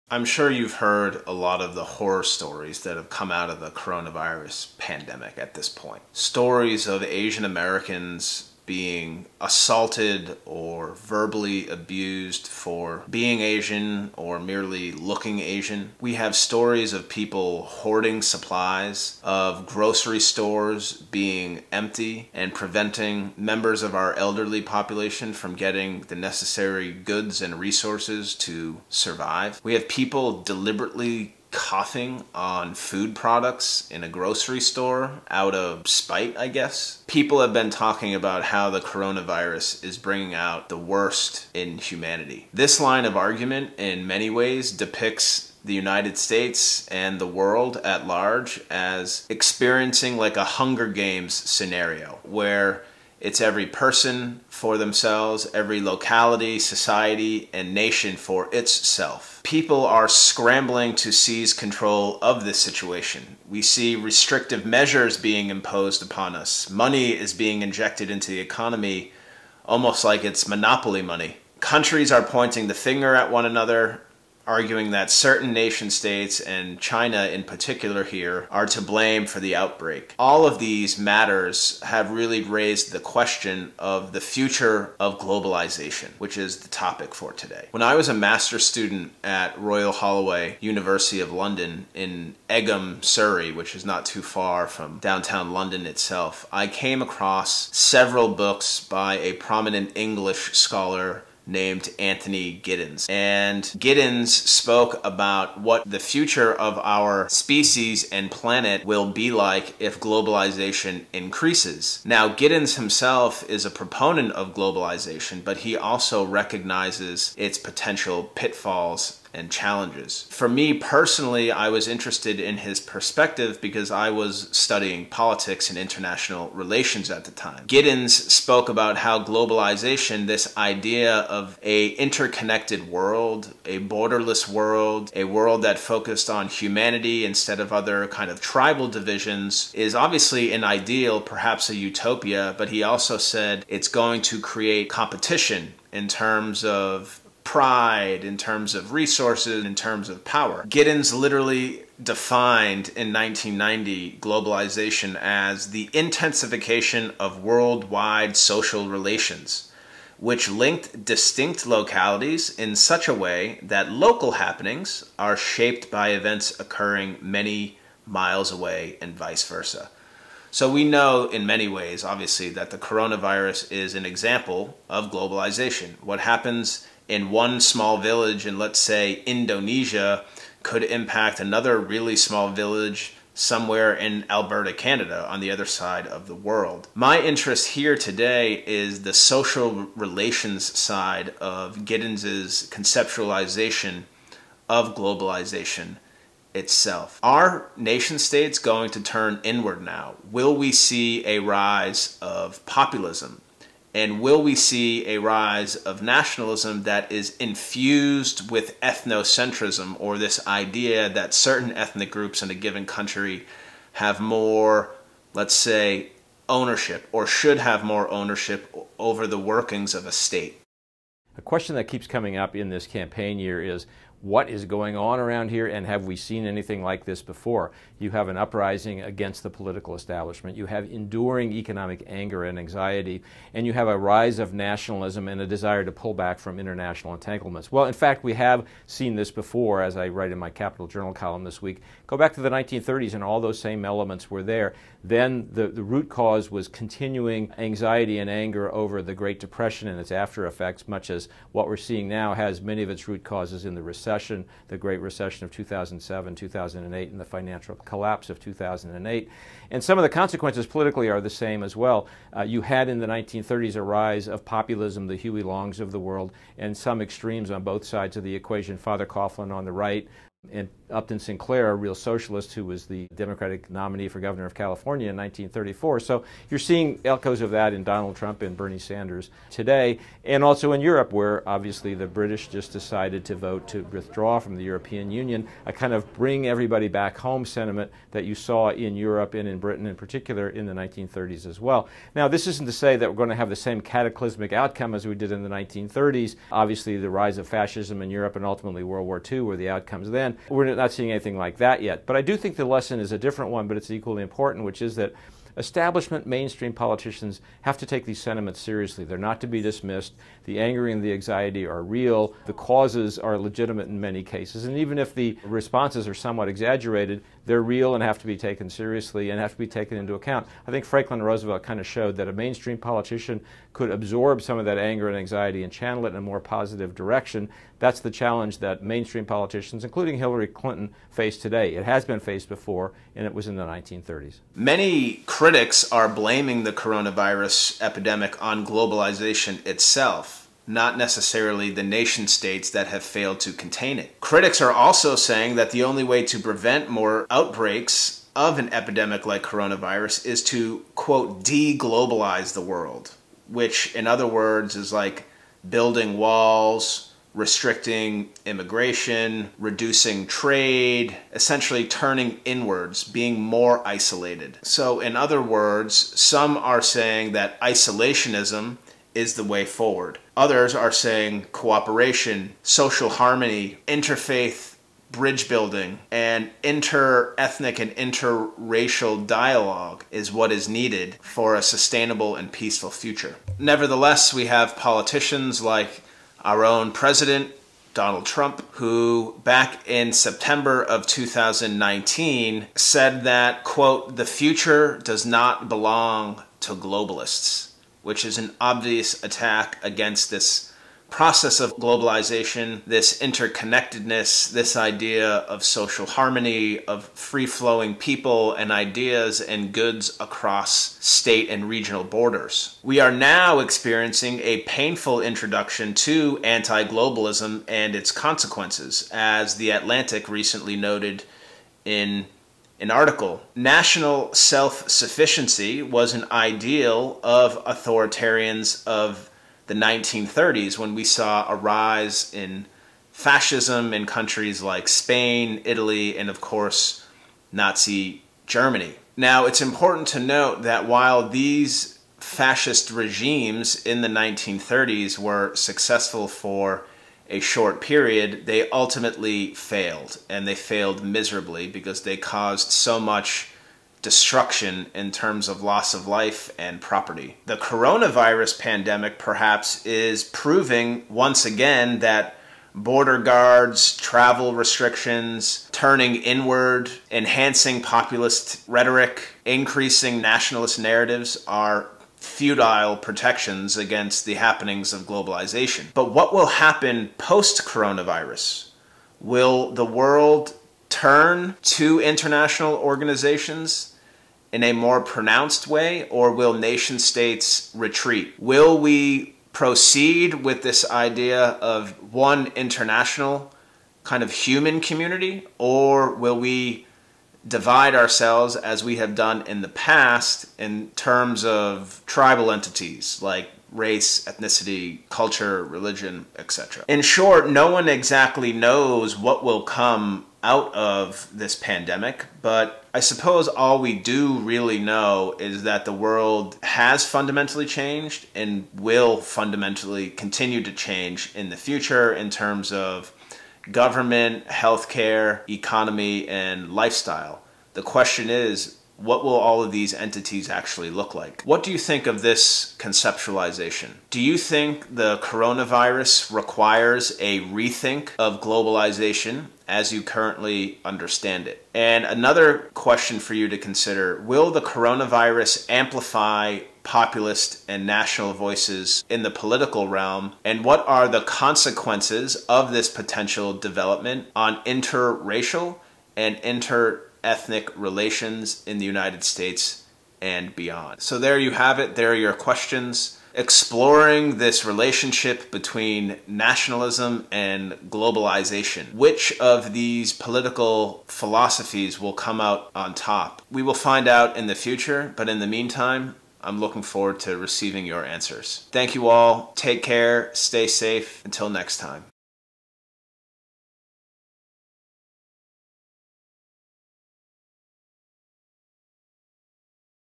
I'm sure you've heard a lot of the horror stories that have come out of the coronavirus pandemic at this point. Stories of Asian Americans being assaulted or verbally abused for being Asian or merely looking Asian. We have stories of people hoarding supplies, of grocery stores being empty and preventing members of our elderly population from getting the necessary goods and resources to survive. We have people deliberately coughing on food products in a grocery store out of spite, I guess. People have been talking about how the coronavirus is bringing out the worst in humanity. This line of argument in many ways depicts the United States and the world at large as experiencing like a Hunger Games scenario where it's every person for themselves, every locality, society, and nation for itself. People are scrambling to seize control of this situation. We see restrictive measures being imposed upon us. Money is being injected into the economy almost like it's monopoly money. Countries are pointing the finger at one another, arguing that certain nation states, and China in particular here, are to blame for the outbreak. All of these matters have really raised the question of the future of globalization, which is the topic for today. When I was a master's student at Royal Holloway, University of London in Egham, Surrey, which is not too far from downtown London itself, I came across several books by a prominent English scholar named Anthony Giddens. And Giddens spoke about what the future of our species and planet will be like if globalization increases. Now, Giddens himself is a proponent of globalization, but he also recognizes its potential pitfalls and challenges. For me personally, I was interested in his perspective because I was studying politics and international relations at the time. Giddens spoke about how globalization, this idea of an interconnected world, a borderless world, a world that focused on humanity instead of other kind of tribal divisions, is obviously an ideal, perhaps a utopia, but he also said it's going to create competition in terms of pride, in terms of resources, in terms of power. Giddens literally defined in 1990 globalization as the intensification of worldwide social relations, which linked distinct localities in such a way that local happenings are shaped by events occurring many miles away and vice versa. So we know in many ways, obviously, that the coronavirus is an example of globalization. What happens in one small village in, let's say, Indonesia could impact another really small village somewhere in Alberta, Canada, on the other side of the world. My interest here today is the social relations side of Giddens's conceptualization of globalization itself. Are nation states going to turn inward now? Will we see a rise of populism? And will we see a rise of nationalism that is infused with ethnocentrism, or this idea that certain ethnic groups in a given country have more, let's say, ownership, or should have more ownership over the workings of a state? A question that keeps coming up in this campaign year is, what is going on around here, and have we seen anything like this before? You have an uprising against the political establishment, you have enduring economic anger and anxiety, and you have a rise of nationalism and a desire to pull back from international entanglements. Well, in fact, we have seen this before, as I write in my Capital Journal column this week. Go back to the 1930s and all those same elements were there. Then the root cause was continuing anxiety and anger over the Great Depression and its after effects, much as what we're seeing now has many of its root causes in the recession, the Great Recession of 2007, 2008, and the financial collapse of 2008. And some of the consequences politically are the same as well. You had in the 1930s a rise of populism, the Huey Longs of the world, and some extremes on both sides of the equation. Father Coughlin on the right, And Upton Sinclair, a real socialist who was the Democratic nominee for governor of California in 1934. So you're seeing echoes of that in Donald Trump and Bernie Sanders today, and also in Europe, where obviously the British just decided to vote to withdraw from the European Union, a kind of bring everybody back home sentiment that you saw in Europe and in Britain in particular in the 1930s as well. Now, this isn't to say that we're going to have the same cataclysmic outcome as we did in the 1930s. Obviously, the rise of fascism in Europe and ultimately World War II were the outcomes then. We're not seeing anything like that yet. But I do think the lesson is a different one, but it's equally important, which is that establishment mainstream politicians have to take these sentiments seriously. They're not to be dismissed. The anger and the anxiety are real. The causes are legitimate in many cases. And even if the responses are somewhat exaggerated, they're real and have to be taken seriously and have to be taken into account. I think Franklin Roosevelt kind of showed that a mainstream politician could absorb some of that anger and anxiety and channel it in a more positive direction. That's the challenge that mainstream politicians, including Hillary Clinton, face today. It has been faced before, and it was in the 1930s. Many critics are blaming the coronavirus epidemic on globalization itself, not necessarily the nation states that have failed to contain it. Critics are also saying that the only way to prevent more outbreaks of an epidemic like coronavirus is to, quote, de-globalize the world, which in other words is like building walls, restricting immigration, reducing trade, essentially turning inwards, being more isolated. So in other words, some are saying that isolationism is the way forward. Others are saying cooperation, social harmony, interfaith bridge building, and inter-ethnic and interracial dialogue is what is needed for a sustainable and peaceful future. Nevertheless, we have politicians like our own president, Donald Trump, who back in September of 2019 said that, quote, "the future does not belong to globalists," which is an obvious attack against this process of globalization, this interconnectedness, this idea of social harmony, of free-flowing people and ideas and goods across state and regional borders. We are now experiencing a painful introduction to anti-globalism and its consequences, as The Atlantic recently noted in an article. National self-sufficiency was an ideal of authoritarians of the 1930s, when we saw a rise in fascism in countries like Spain, Italy, and of course, Nazi Germany. Now, it's important to note that while these fascist regimes in the 1930s were successful for a short period, they ultimately failed, and they failed miserably because they caused so much destruction in terms of loss of life and property. The coronavirus pandemic perhaps is proving once again that border guards, travel restrictions, turning inward, enhancing populist rhetoric, increasing nationalist narratives are futile protections against the happenings of globalization. But what will happen post-coronavirus? Will the world turn to international organizations in a more pronounced way, or will nation states retreat? Will we proceed with this idea of one international kind of human community, or will we divide ourselves as we have done in the past in terms of tribal entities like race, ethnicity, culture, religion, etc.? In short, no one exactly knows what will come out of this pandemic, but I suppose all we do really know is that the world has fundamentally changed and will fundamentally continue to change in the future in terms of government, healthcare, economy, and lifestyle. The question is, what will all of these entities actually look like? What do you think of this conceptualization? Do you think the coronavirus requires a rethink of globalization as you currently understand it? And another question for you to consider, will the coronavirus amplify populist and national voices in the political realm? And what are the consequences of this potential development on interracial and ethnic relations in the United States and beyond? So there you have it. There are your questions. exploring this relationship between nationalism and globalization. Which of these political philosophies will come out on top? We will find out in the future, but in the meantime, I'm looking forward to receiving your answers. Thank you all. Take care. Stay safe. Until next time.